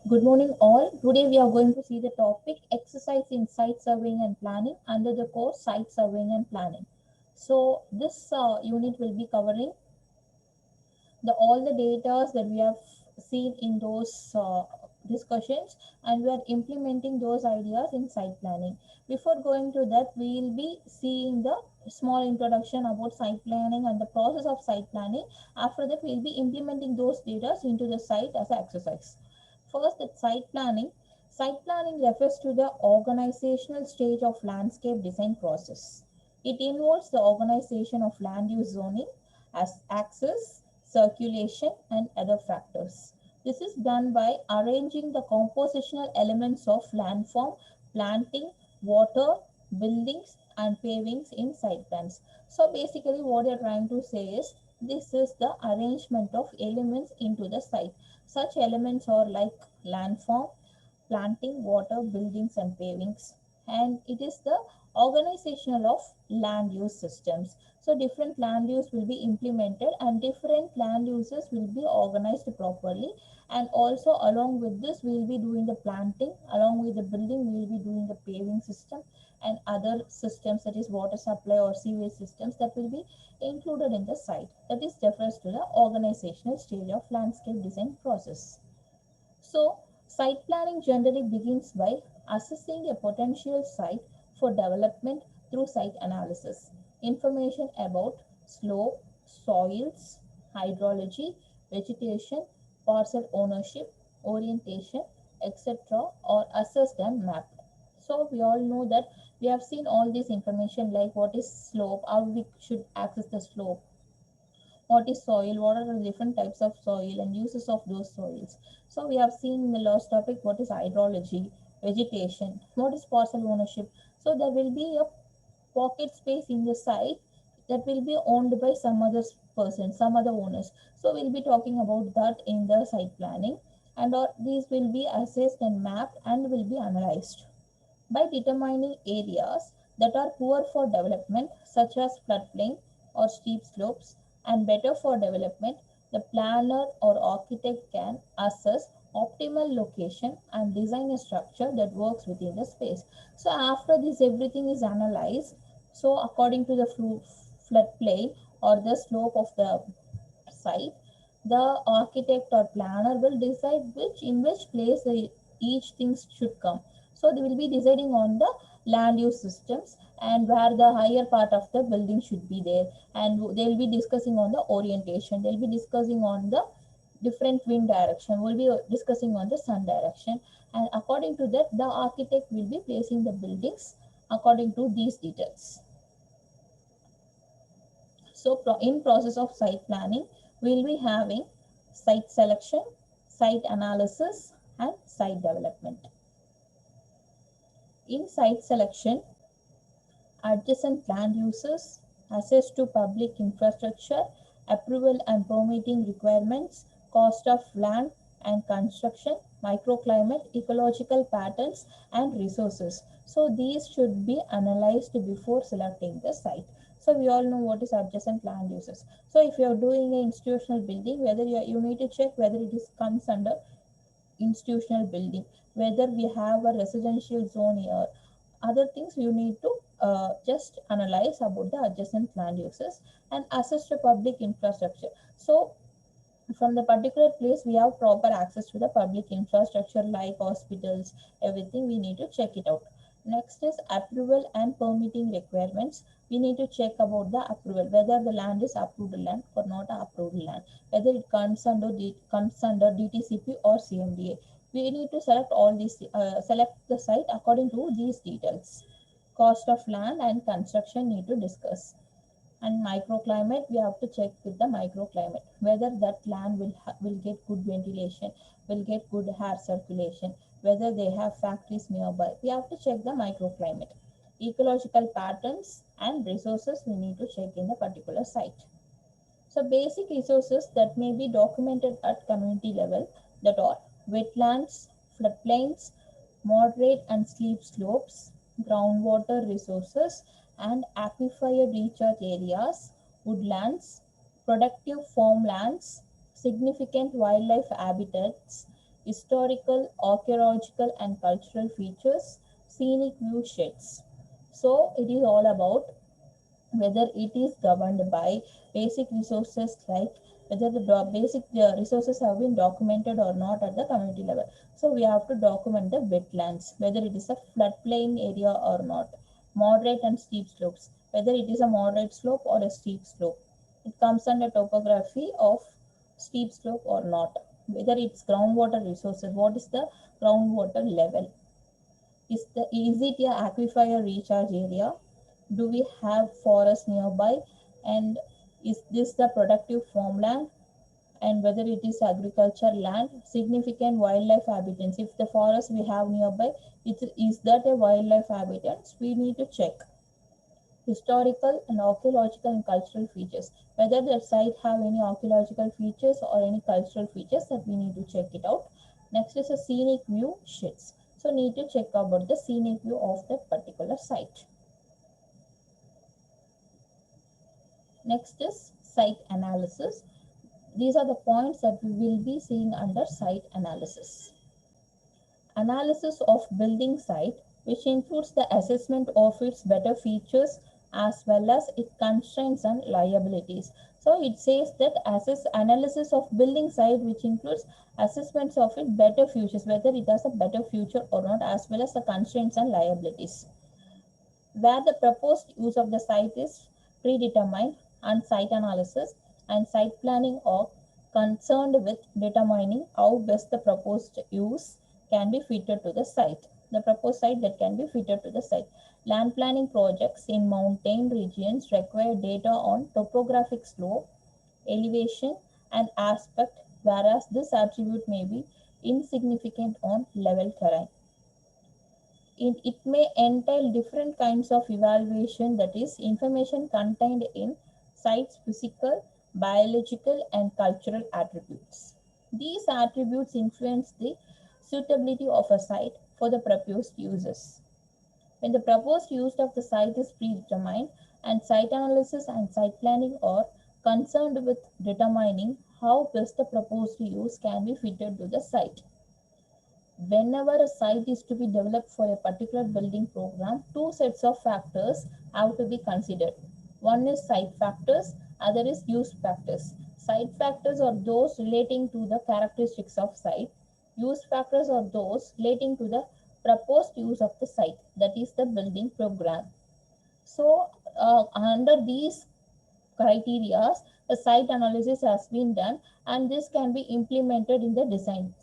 Good morning, all. Today we are going to see the topic exercise in site surveying and planning under the course site surveying and planning. So, this unit will be covering the all the data that we have seen in those discussions, and we are implementing those ideas in site planning. Before going to that, we will be seeing the small introduction about site planning and the process of site planning. After that, we will be implementing those data into the site as an exercise. First, at site planning. Site planning refers to the organizational stage of landscape design process. It involves the organization of land use zoning as access, circulation, and other factors. This is done by arranging the compositional elements of landform, planting, water, buildings, and pavings in site plans. So basically what you're trying to say is this is the arrangement of elements into the site. Such elements are like landform, planting, water, buildings, and pavings. And it is the organizational of land use systems. So different land use will be implemented and different land uses will be organized properly. And also along with this, we will be doing the planting. Along with the building, we will be doing the paving system and other systems, that is water supply or sewage systems, that will be included in the site. That is refers to the organizational stage of landscape design process. So, site planning generally begins by assessing a potential site for development through site analysis. Information about slope, soils, hydrology, vegetation, parcel ownership, orientation, etc. are assessed and mapped. So, we all know that we have seen all this information like what is slope, how we should access the slope, what is soil, what are the different types of soil and uses of those soils. So we have seen in the last topic what is hydrology, vegetation, what is parcel ownership. So there will be a pocket space in the site that will be owned by some other person, some other owners. So we'll be talking about that in the site planning, and these will be assessed and mapped and will be analyzed by determining areas that are poor for development, such as floodplain or steep slopes, and better for development. The planner or architect can assess optimal location and design a structure that works within the space. So after this everything is analyzed, so according to the floodplain or the slope of the site, the architect or planner will decide which in which place each thing should come. So they will be deciding on the land use systems and where the higher part of the building should be there, and they'll be discussing on the orientation. They'll be discussing on the different wind direction. We'll be discussing on the sun direction, and according to that, the architect will be placing the buildings according to these details. So in process of site planning, we'll be having site selection, site analysis, and site development. In site selection, adjacent land uses, access to public infrastructure, approval and permitting requirements, cost of land and construction, microclimate, ecological patterns, and resources. So these should be analyzed before selecting the site. So we all know what is adjacent land uses. So if you are doing an institutional building, whether you need to check whether it is comes under institutional building, whether we have a residential zone here, other things you need to just analyze about the adjacent land uses and assess the public infrastructure. So from the particular place we have proper access to the public infrastructure like hospitals, everything we need to check it out. Next is approval and permitting requirements. We need to check about the approval, whether the land is approved land or not approved land, whether it comes under DTCP or CMDA. We need to select all these, select the site according to these details. Cost of land and construction need to discuss. And microclimate, we have to check with the microclimate whether that land will get good ventilation, will get good air circulation, whether they have factories nearby. We have to check the microclimate. Ecological patterns and resources we need to check in the particular site. So basic resources that may be documented at community level, that are wetlands, floodplains, moderate and steep slopes, groundwater resources and aquifer recharge areas, woodlands, productive farmlands, significant wildlife habitats, historical, archaeological, and cultural features, scenic view sheds. So it is all about whether it is governed by basic resources, like whether the basic resources have been documented or not at the community level. So we have to document the wetlands, whether it is a floodplain area or not, moderate and steep slopes, whether it is a moderate slope or a steep slope. It comes under topography of steep slope or not, whether it's groundwater resources, what is the groundwater level, is it a aquifer recharge area? Do we have forest nearby? And is this the productive farmland? And whether it is agriculture land, significant wildlife habitats. If the forest we have nearby, is that a wildlife habitat? We need to check. Historical and archaeological and cultural features. Whether the site have any archaeological features or any cultural features, that we need to check it out. Next is a scenic view sheds. So need to check about the scenic view of that particular site. Next is site analysis. These are the points that we will be seeing under site analysis. Analysis of building site, which includes the assessment of its better features as well as its constraints and liabilities. So it says that analysis of building site, which includes assessments of its better features, whether it has a better future or not, as well as the constraints and liabilities. Where the proposed use of the site is predetermined, and site analysis and site planning are concerned with determining how best the proposed use can be fitted to the site. The proposed site that can be fitted to the site. Land planning projects in mountain regions require data on topographic slope, elevation, and aspect, whereas this attribute may be insignificant on level terrain. It may entail different kinds of evaluation, that is, information contained in site's physical, biological, and cultural attributes. These attributes influence the suitability of a site for the proposed uses. When the proposed use of the site is predetermined, and site analysis and site planning are concerned with determining how best the proposed use can be fitted to the site. Whenever a site is to be developed for a particular building program, two sets of factors have to be considered. One is site factors, other is use factors. Site factors are those relating to the characteristics of site. Use factors are those relating to the proposed use of the site, that is the building program. So under these criteria, a site analysis has been done, and this can be implemented in the design.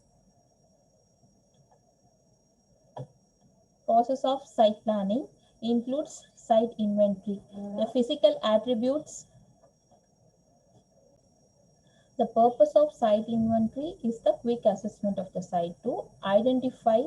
Process of site planning includes site inventory. The physical attributes. The purpose of site inventory is the quick assessment of the site to identify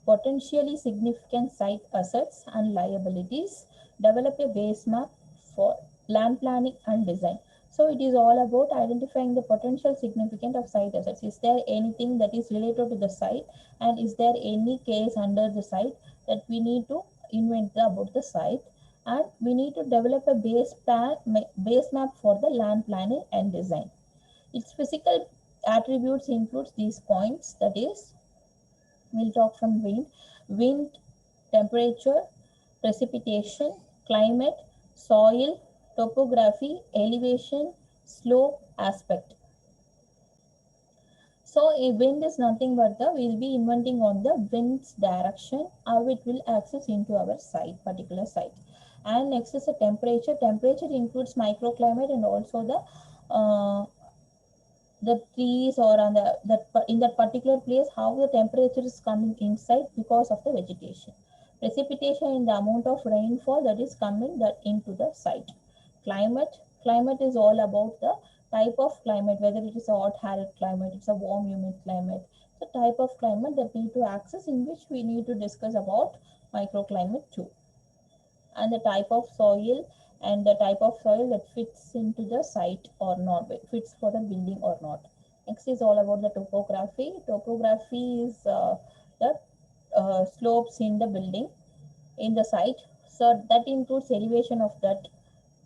potentially significant site assets and liabilities, develop a base map for land planning and design. So it is all about identifying the potential significance of site assets. Is there anything that is related to the site, and is there any case under the site that we need to invent about the site, and we need to develop a base map for the land planning and design. Its physical attributes includes these points, that is, we'll talk from wind, temperature, precipitation, climate, soil, topography, elevation, slope, aspect. So a wind is nothing but we'll be inventing on the wind's direction, how it will access into our site, particular site. And next is the temperature. Temperature includes microclimate and also the trees, or on in that particular place, how the temperature is coming inside because of the vegetation. Precipitation in the amount of rainfall that is coming into the site. Climate is all about the type of climate, whether it is a hot arid climate, it's a warm humid climate. The type of climate that need to access, in which we need to discuss about microclimate too. And the type of soil, and the type of soil that fits into the site or not, fits for the building or not. Next is all about the topography. Topography is the slopes in the building, in the site. So that includes elevation of that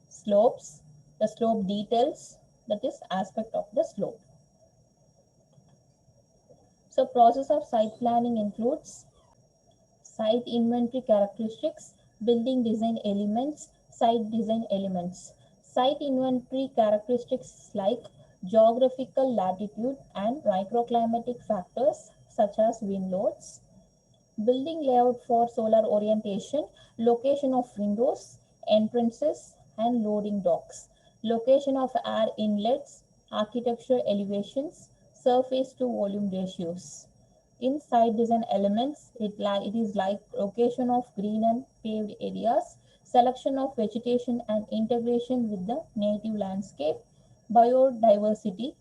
slopes, the slope details, that is aspect of the slope. So process of site planning includes site inventory characteristics, building design elements, site design elements. Site inventory characteristics like geographical latitude and microclimatic factors such as wind loads, building layout for solar orientation, location of windows, entrances, and loading docks, location of air inlets, architectural elevations, surface to volume ratios. In site design elements, it is like location of green and paved areas, selection of vegetation and integration with the native landscape, biodiversity,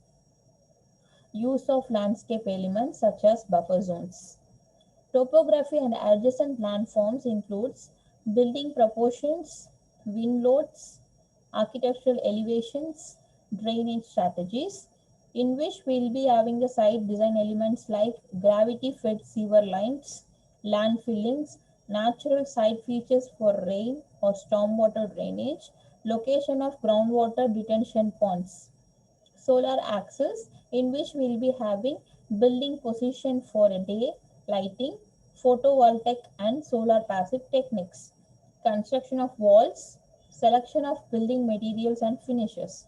use of landscape elements such as buffer zones. Topography and adjacent landforms includes building proportions, wind loads, architectural elevations, drainage strategies, in which we'll be having the site design elements like gravity-fed sewer lines, land fillings, natural site features for rain or stormwater drainage, location of groundwater detention ponds, solar axis in which we'll be having building position for a day lighting, photovoltaic and solar passive techniques, construction of walls, selection of building materials and finishes,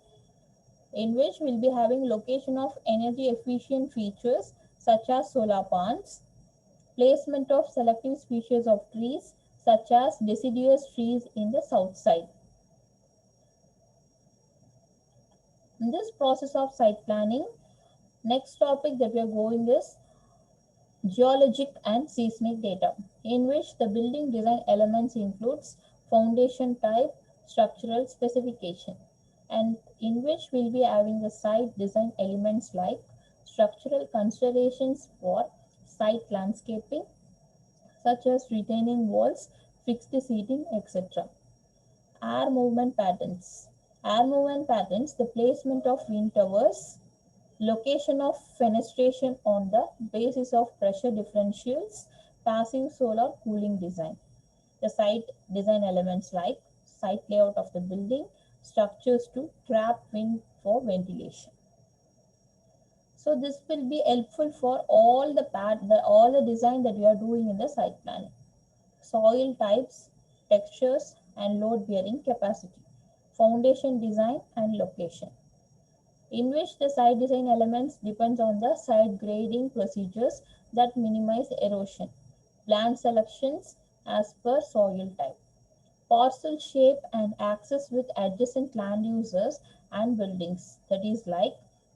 in which we'll be having location of energy efficient features such as solar pans, placement of selective species of trees such as deciduous trees in the south side. In this process of site planning, next topic that we are going is geologic and seismic data, in which the building design elements includes foundation type, structural specification, and in which we'll be having the site design elements like structural considerations for site landscaping, such as retaining walls, fixed seating, etc. Air movement patterns. Air movement patterns, the placement of wind towers, location of fenestration on the basis of pressure differentials, passive solar cooling design. The site design elements like site layout of the building, structures to trap wind for ventilation. So this will be helpful for all the design that we are doing in the site planning. Soil types, textures, and load bearing capacity, foundation design and location, in which the site design elements depends on the site grading procedures that minimize erosion, plant selections as per soil type, parcel shape and access with adjacent land users and buildings, that is like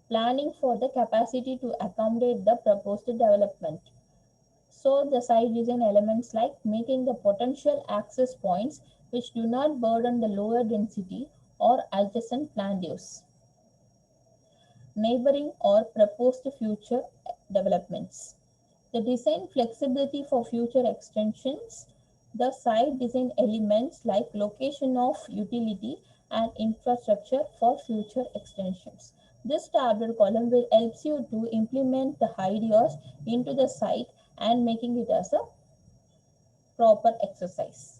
planning for the capacity to accommodate the proposed development. So the site design elements like making the potential access points which do not burden the lower density or adjacent land use, neighboring or proposed future developments. The design flexibility for future extensions, the site design elements like location of utility and infrastructure for future extensions. This tabular column will help you to implement the ideas into the site and making it as a proper exercise.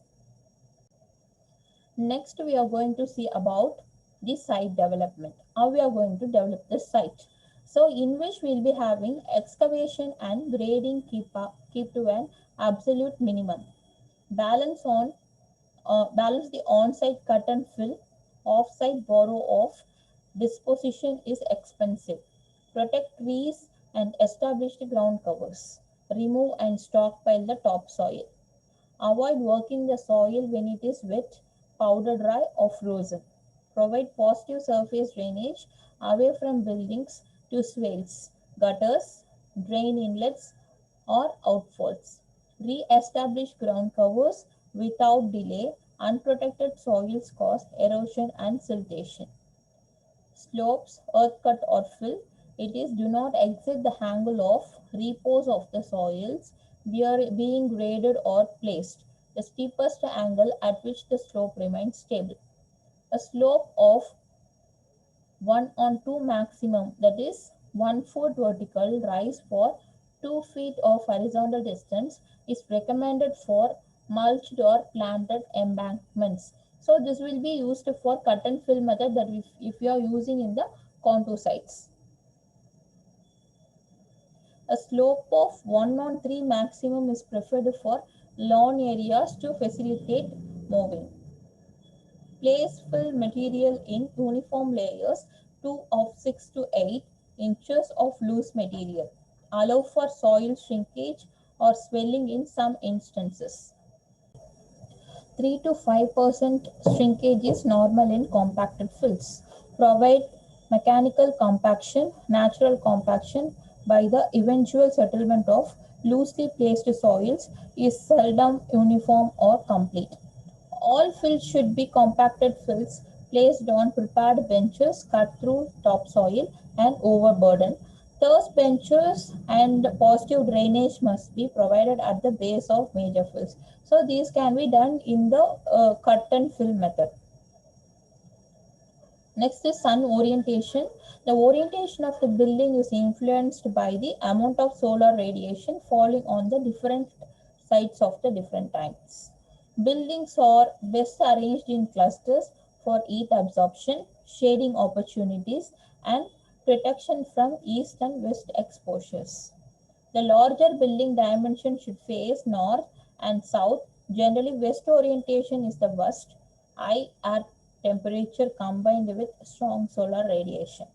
Next, we are going to see about the site development, how we are going to develop the site. So in which we will be having excavation and grading keep to an absolute minimum. Balance the on-site cut and fill, off-site borrow off, disposition is expensive. Protect trees and establish the ground covers. Remove and stockpile the topsoil. Avoid working the soil when it is wet, powder dry or frozen. Provide positive surface drainage away from buildings to swales, gutters, drain inlets or outfalls. Re-establish ground covers without delay. Unprotected soils cause erosion and siltation. Slopes, earth cut or fill. It is do not exit the angle of repose of the soils being graded or placed, the steepest angle at which the slope remains stable. A slope of 1 on 2 maximum, that is 1 foot vertical rise for 2 feet of horizontal distance is recommended for mulched or planted embankments. So this will be used for cut and fill method that if you are using in the contour sites. A slope of 1/3 maximum is preferred for lawn areas to facilitate moving. Place fill material in uniform layers 2 of 6 to 8 inches of loose material. Allow for soil shrinkage or swelling in some instances. 3 to 5% shrinkage is normal in compacted fills. Provide mechanical compaction, natural compaction by the eventual settlement of loosely placed soils is seldom uniform or complete. All fills should be compacted fills placed on prepared benches cut through topsoil and overburden. Thus, benches and positive drainage must be provided at the base of major fills. So, these can be done in the cut and fill method. Next is sun orientation. The orientation of the building is influenced by the amount of solar radiation falling on the different sides of the different times. Buildings are best arranged in clusters for heat absorption, shading opportunities, and protection from east and west exposures. The larger building dimension should face north and south. Generally, west orientation is the worst. High air temperature combined with strong solar radiation.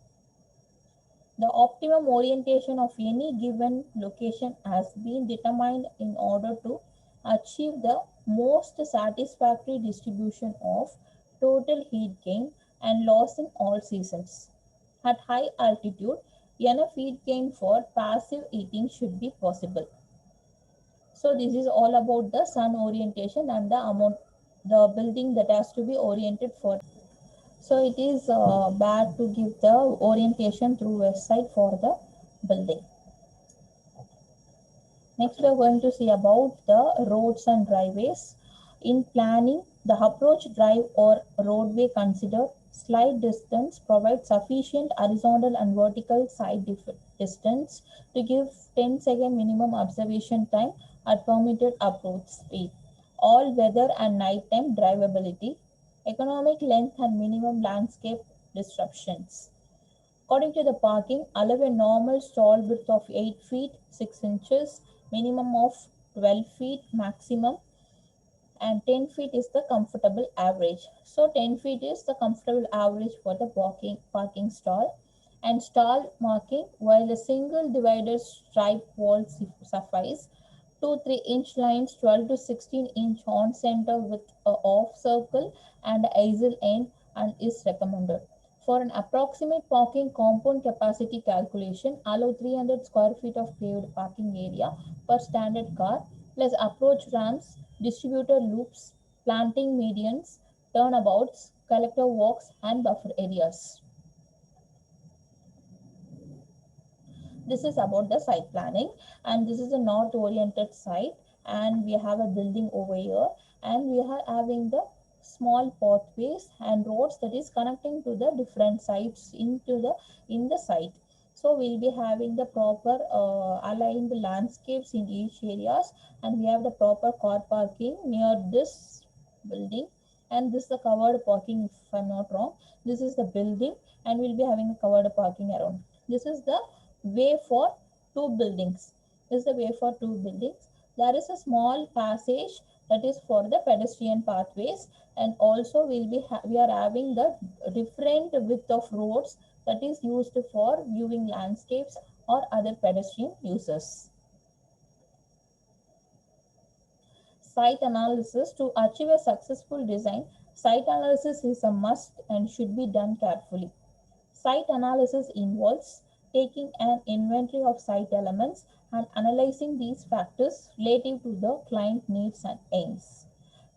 The optimum orientation of any given location has been determined in order to achieve the most satisfactory distribution of total heat gain and loss in all seasons. At high altitude, enough heat gain for passive heating should be possible. So this is all about the sun orientation and the building that has to be oriented for. So it is bad to give the orientation through west side for the building. Next, we are going to see about the roads and driveways. In planning, the approach drive or roadway consider slight distance provides sufficient horizontal and vertical side distance to give 10-second minimum observation time at permitted approach speed. All weather and nighttime drivability, economic length and minimum landscape disruptions. According to the parking, allow a normal stall width of 8 feet 6 inches, minimum of 12 feet maximum, and 10 feet is the comfortable average. So 10 feet is the comfortable average for the parking stall. And stall marking, while a single divider stripe wall suffice, 2 3-inch lines 12 to 16-inch on center with a off circle and easel end and is recommended. For an approximate parking compound capacity calculation, allow 300 square feet of paved parking area per standard car plus approach ramps, distributor loops, planting medians, turnabouts, collector walks and buffer areas. This is about the site planning, and this is a north oriented site, and we have a building over here, and we are having the small pathways and roads that is connecting to the different sites in the site. So we'll be having the proper aligned landscapes in each areas, and we have the proper car parking near this building, and this is the covered parking if I'm not wrong. This is the building, and we'll be having a covered parking around. This is the way for two buildings. This is the way for two buildings. There is a small passage that is for the pedestrian pathways, and also we are having the different width of roads that is used for viewing landscapes or other pedestrian uses. Site analysis. To achieve a successful design, site analysis is a must and should be done carefully. Site analysis involves taking an inventory of site elements and analyzing these factors relative to the client needs and aims.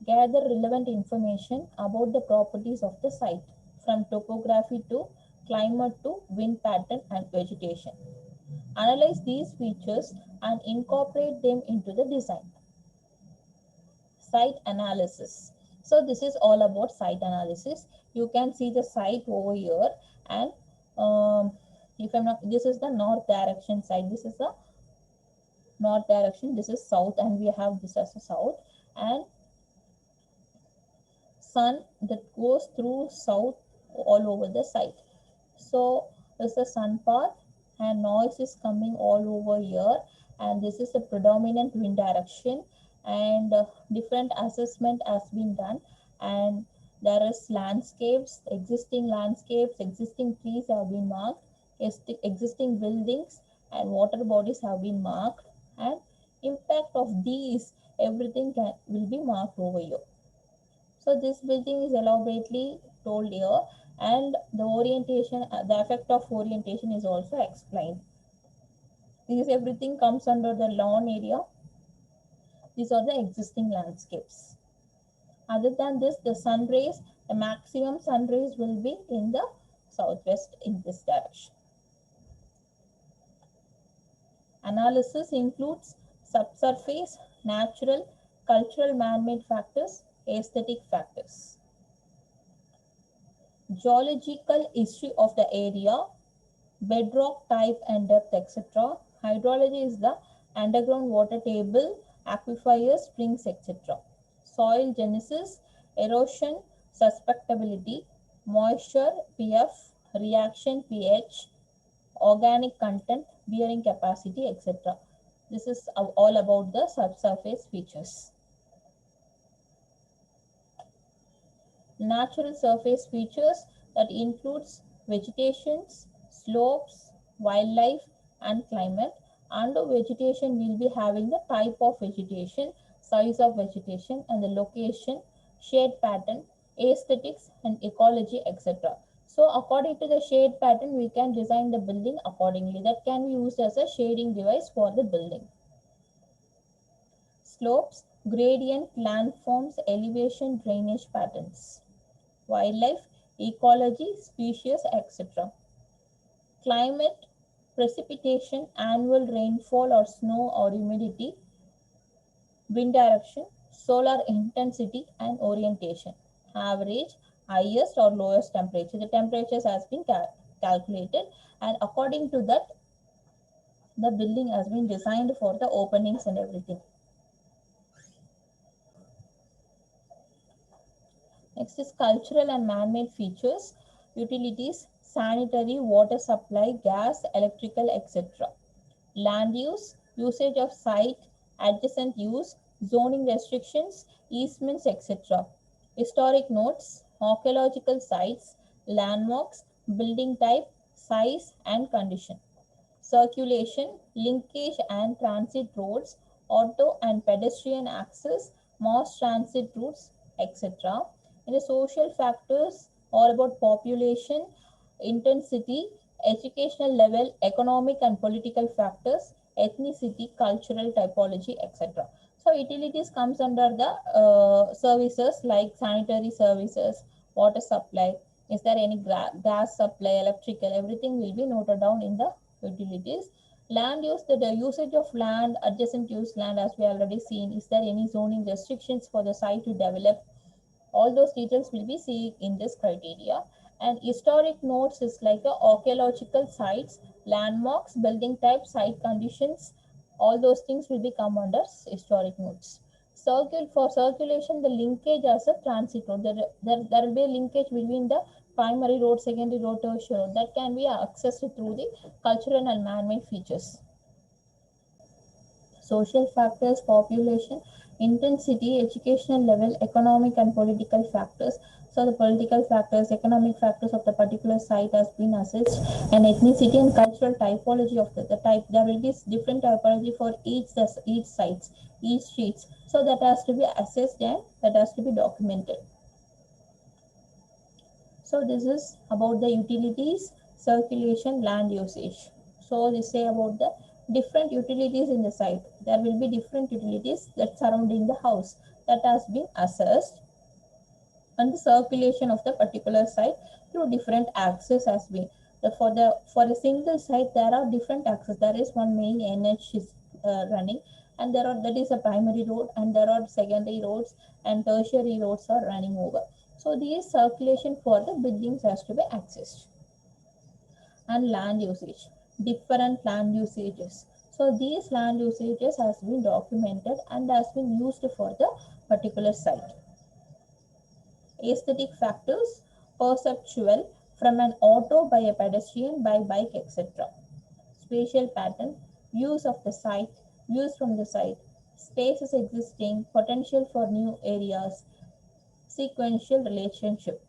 Gather relevant information about the properties of the site, from topography to climate to wind pattern and vegetation. Analyze these features and incorporate them into the design. Site analysis. So this is all about site analysis. You can see the site over here, and if I'm not, this is the north direction side. This is the north direction. This is south, and we have this as a south, and sun that goes through south all over the site. So this is the sun path, and noise is coming all over here, and this is the predominant wind direction, and different assessment has been done, and there is landscapes, existing trees have been marked, existing buildings and water bodies have been marked, and impact of these everything will be marked over here. So this building is elaborately told here, and the orientation, the effect of orientation is also explained. These everything comes under the lawn area. These are the existing landscapes. Other than this, the sun rays, the maximum sun rays will be in the southwest in this direction. Analysis includes subsurface, natural, cultural man-made factors, aesthetic factors. Geological history of the area, bedrock type and depth, etc. Hydrology is the underground water table, aquifers, springs, etc. Soil genesis, erosion, susceptibility, moisture, pF, reaction, pH, organic content, bearing capacity, etc. This is all about the subsurface features. Natural surface features that includes vegetations, slopes, wildlife and climate. Under vegetation we'll be having the type of vegetation, size of vegetation and the location, shade pattern, aesthetics and ecology, etc. So according to the shade pattern we can design the building accordingly. That can be used as a shading device for the building. Slopes, gradient, landforms, elevation, drainage patterns. Wildlife, ecology, species, etc. Climate, precipitation, annual rainfall or snow or humidity, wind direction, solar intensity and orientation. Average, highest or lowest temperature. The temperatures has been calculated, and according to that, the building has been designed for the openings and everything. Next is cultural and man-made features, utilities, sanitary, water supply, gas, electrical, etc. Land use, usage of site, adjacent use, zoning restrictions, easements, etc. Historic notes, archaeological sites, landmarks, building type, size and condition. Circulation, linkage and transit roads, auto and pedestrian access, mass transit routes, etc. And the social factors are about population, intensity, educational level, economic and political factors, ethnicity, cultural typology, etc. So utilities comes under the services like sanitary services, water supply. Is there any gas supply, electrical, everything will be noted down in the utilities. Land use, the usage of land, adjacent use land as we already seen. Is there any zoning restrictions for the site to develop? All those details will be seen in this criteria. And historic notes is like the archaeological sites, landmarks, building type, site conditions. All those things will be come under historic notes. For circulation, the linkage as a transit road. There will be a linkage between the primary road, secondary road, tertiary road that can be accessed through the cultural and man-made features. Social factors, population, intensity, educational level, economic and political factors. So the political factors, economic factors of the particular site has been assessed, and ethnicity and cultural typology of the type. There will be different typology for each sites, each streets. So that has to be assessed and that has to be documented. So this is about the utilities, circulation, land usage. So they say about the different utilities in the site. There will be different utilities that surrounding the house that has been assessed, and the circulation of the particular site through different access has been. For a single site there are different access. There is one main NH is running, and that is a primary road, and there are secondary roads and tertiary roads are running over. So these circulation for the buildings has to be accessed. And land usage, different land usages. So these land usages has been documented and has been used for the particular site. Aesthetic factors, perceptual, from an auto, by a pedestrian, by bike, etc. spatial pattern, views of the site, views from the site, spaces existing, potential for new areas, sequential relationship.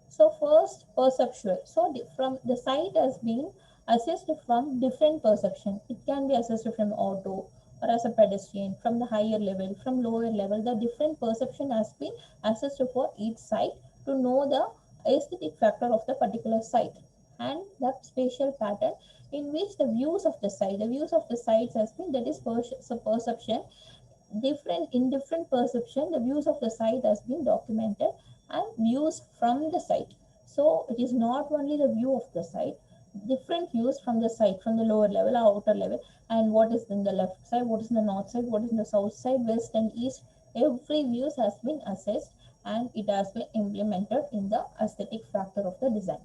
So first perceptual. So from the site has been assessed from different perception. It can be assessed from auto or as a pedestrian, from the higher level, from lower level. The different perception has been assessed for each site to know the aesthetic factor of the particular site. And the spatial pattern in which the views of the sites has been, that is perception, different in different perception, the views of the site has been documented, and views from the site. So it is not only the view of the site, different views from the site, from the lower level or outer level, and what is in the left side, what is in the north side, what is in the south side, west and east. Every views has been assessed, and it has been implemented in the aesthetic factor of the design.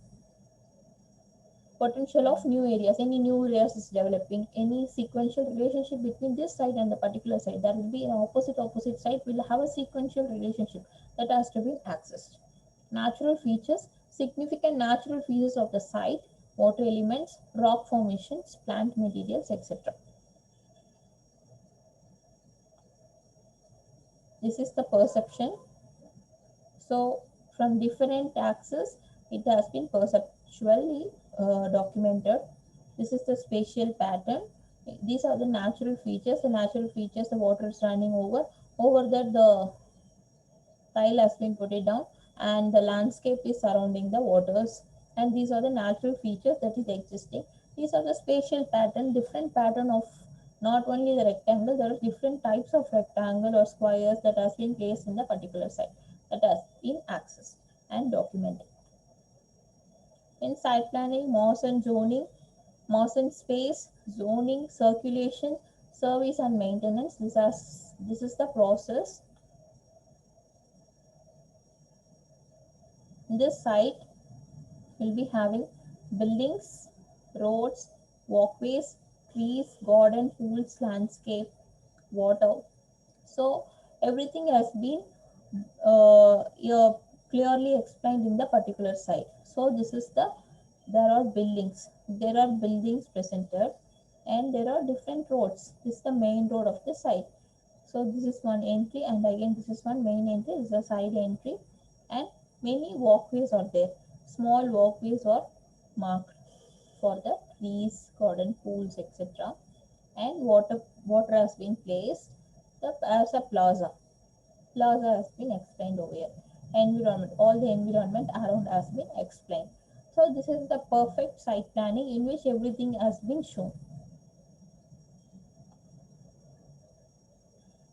Potential of new areas, any new areas is developing, any sequential relationship between this site and the particular site, there will be an opposite site will have a sequential relationship that has to be accessed. Natural features, significant natural features of the site, water elements, rock formations, plant materials, etc. This is the perception. So from different axes, it has been perceptually documented. This is the spatial pattern. These are the natural features. The natural features, the water is running over. Over that, the tile has been put it down, and the landscape is surrounding the waters. And these are the natural features that is existing. These are the spatial pattern, different pattern of not only the rectangle, there are different types of rectangle or squares that has been placed in the particular site, that has been accessed and documented. In site planning, mass and zoning, mass and space, zoning, circulation, service and maintenance. This is the process. This site will be having buildings, roads, walkways, trees, garden, pools, landscape, water. So everything has been clearly explained in the particular site. So this is there are buildings presented, and there are different roads. This is the main road of the site. So this is one entry, and again this is one main entry. This is a side entry, and many walkways are there. Small walkways are marked for the trees, garden, pools, etc. And water has been placed as a plaza. Plaza has been explained over here. Environment, all the environment around has been explained. So this is the perfect site planning in which everything has been shown.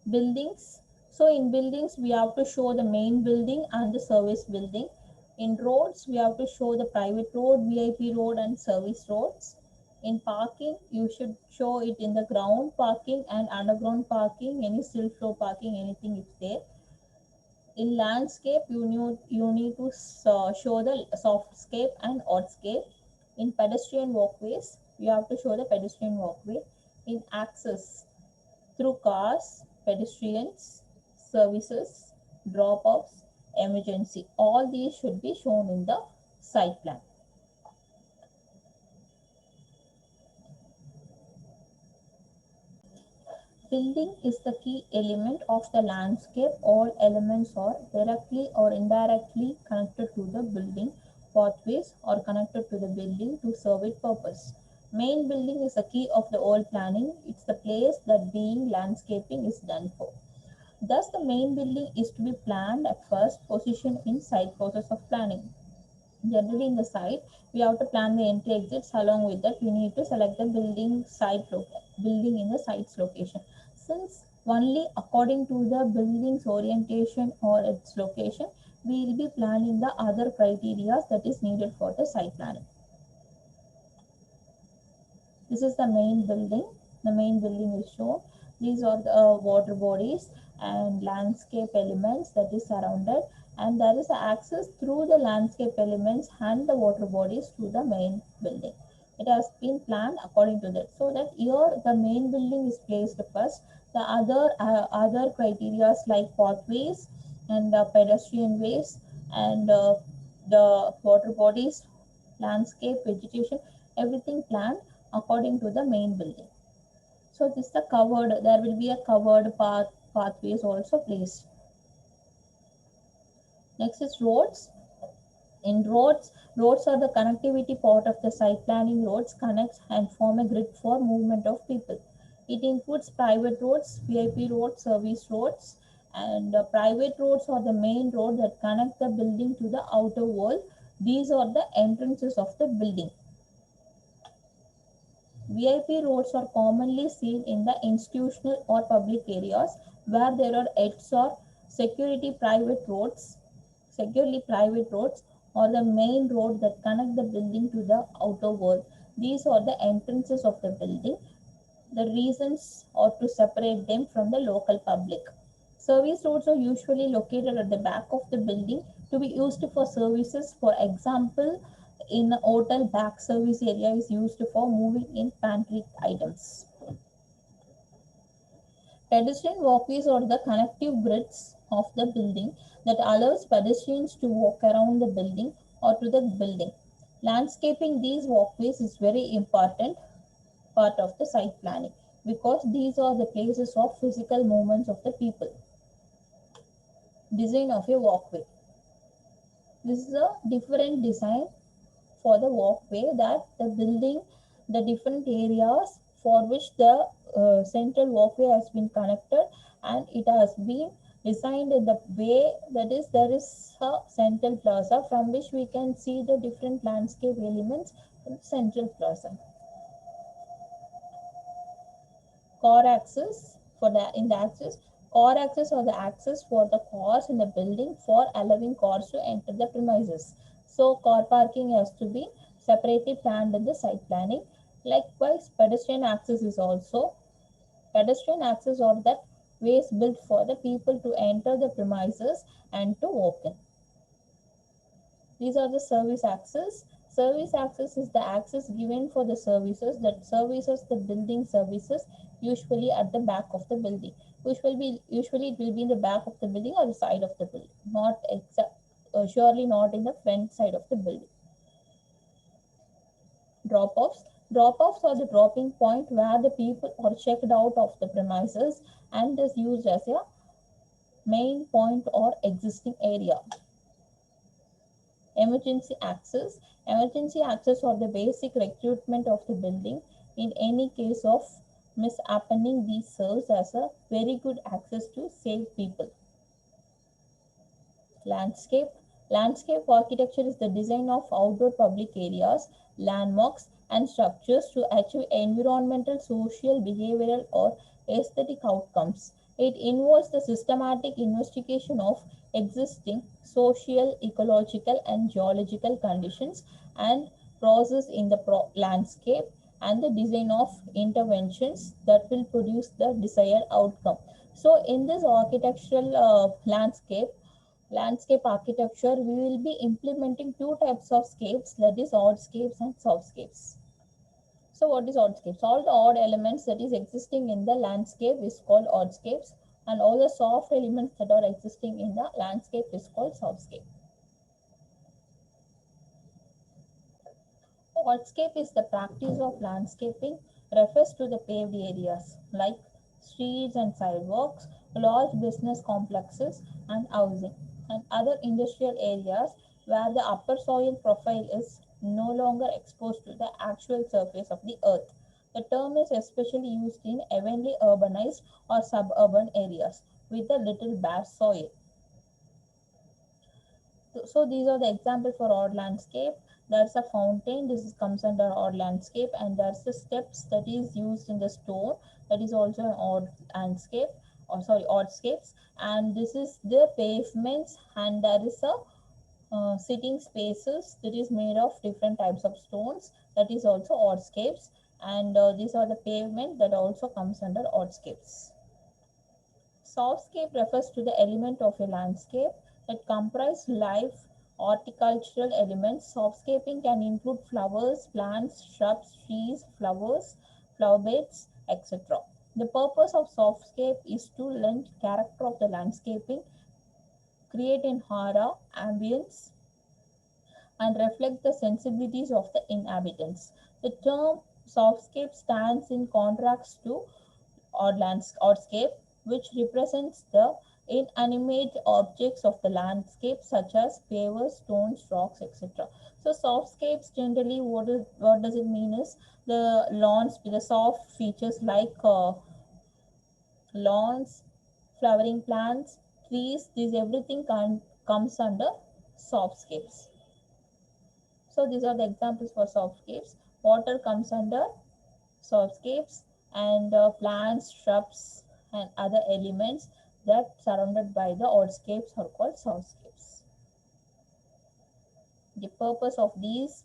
Buildings. So in buildings, we have to show the main building and the service building. In roads, we have to show the private road, VIP road, and service roads. In parking, you should show it in the ground parking and underground parking, any still floor parking, anything is there. In landscape, you need to show the softscape and oddscape. In pedestrian walkways, you have to show the pedestrian walkway. In access, through cars, pedestrians, services, drop-offs, emergency. All these should be shown in the site plan. Building is the key element of the landscape. All elements are directly or indirectly connected to the building. Pathways are connected to the building to serve its purpose. Main building is the key of the whole planning. It's the place that being landscaping is done for. Thus, the main building is to be planned at first position in site process of planning. Generally, in the site, we have to plan the entry exits. Along with that, we need to select the building in the site's location. Since only according to the building's orientation or its location, we will be planning the other criteria that is needed for the site planning. This is the main building. The main building is shown. These are the water bodies and landscape elements that is surrounded, and there is access through the landscape elements and the water bodies to the main building. It has been planned according to that, so that here the main building is placed first. The other criteria like pathways and pedestrian ways and the water bodies, landscape, vegetation, everything planned according to the main building. So this is the covered, there will be a covered pathways also placed. Next is roads. In roads are the connectivity part of the site planning. Roads connect and form a grid for movement of people. It includes private roads, VIP roads, service roads, and private roads are the main road that connect the building to the outer world. These are the entrances of the building. VIP roads are commonly seen in the institutional or public areas where there are X or security private roads, securely private roads, or the main road that connect the building to the outer world. These are the entrances of the building. The reasons are to separate them from the local public. Service roads are usually located at the back of the building to be used for services. For example, in a hotel, back service area is used for moving in pantry items. Pedestrian walkways are the connective grids of the building that allows pedestrians to walk around the building or to the building. Landscaping these walkways is very important part of the site planning because these are the places of physical movements of the people. Design of a walkway. This is a different design for the walkway that the building, the different areas for which the central walkway has been connected, and it has been designed in the way that is there is a central plaza from which we can see the different landscape elements from the central plaza. Core access for the in the access. Core access or the access for the cars in the building for allowing cars to enter the premises. So car parking has to be separately planned in the site planning. Likewise, pedestrian access is also pedestrian access or that ways built for the people to enter the premises and to walk in. These are the service access. Service access is the access given for the services that services the building services, usually at the back of the building. Usually it will be in the back of the building or the side of the building, not surely not in the front side of the building. Drop-offs. Drop-offs are the dropping point where the people are checked out of the premises and is used as a main point or existing area. Emergency access. Emergency access or the basic recruitment of the building. In any case of mishappening, these serves as a very good access to save people. Landscape. Landscape architecture is the design of outdoor public areas, landmarks, and structures to achieve environmental, social, behavioral, or aesthetic outcomes. It involves the systematic investigation of existing social, ecological, and geological conditions and process in the landscape and the design of interventions that will produce the desired outcome. So, in this architectural landscape architecture, we will be implementing two types of scapes, that is oddscapes and softscapes. So what is oddscapes? All the odd elements that is existing in the landscape is called oddscapes, and all the soft elements that are existing in the landscape is called softscape. Oddscape is the practice of landscaping, refers to the paved areas like streets and sidewalks, large business complexes and housing, and other industrial areas where the upper soil profile is no longer exposed to the actual surface of the earth. The term is especially used in heavily urbanized or suburban areas with a little bare soil. So these are the example for odd landscape. There's a fountain, this comes under odd landscape, and there's the steps that is used in the stone, that is also an odd landscape, or sorry, oddscapes. And this is the pavements, and there is a sitting spaces that is made of different types of stones, that is also oddscapes. And these are the pavement that also comes under oddscapes. Softscape refers to the element of a landscape that comprise live horticultural elements. Softscaping can include flowers, plants, shrubs, trees, flowers, flower beds, etc. The purpose of softscape is to lend character of the landscaping, create an aura, ambience, and reflect the sensibilities of the inhabitants. The term Softscape stands in contrast to Ordscape, which represents the inanimate objects of the landscape, such as pavers, stones, rocks, etc. So, softscapes generally, what does it mean is the lawns with the soft features like lawns, flowering plants, trees. These everything comes under softscapes. So, these are the examples for softscapes. Water comes under softscapes, and plants, shrubs, and other elements that surrounded by the hardscapes are called softscapes. The purpose of these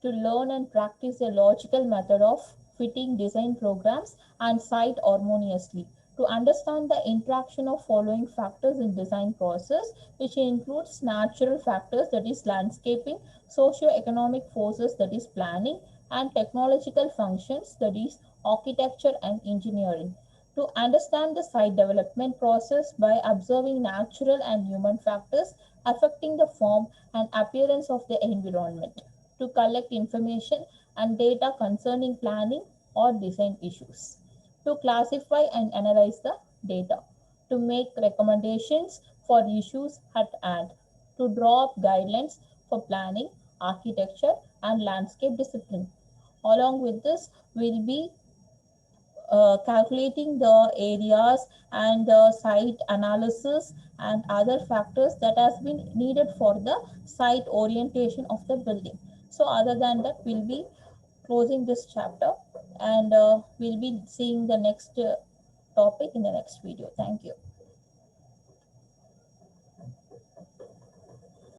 to learn and practice a logical method of fitting design programs and site harmoniously, to understand the interaction of following factors in design process, which includes natural factors, that is landscaping, socio-economic forces, that is planning, and technological functions, that is architecture and engineering, to understand the site development process by observing natural and human factors affecting the form and appearance of the environment, to collect information and data concerning planning or design issues, to classify and analyze the data, to make recommendations for issues at hand, to draw up guidelines for planning, architecture, and landscape discipline. Along with this, we'll be calculating the areas and the site analysis and other factors that has been needed for the site orientation of the building. So other than that, we'll be closing this chapter, and we'll be seeing the next topic in the next video. Thank you.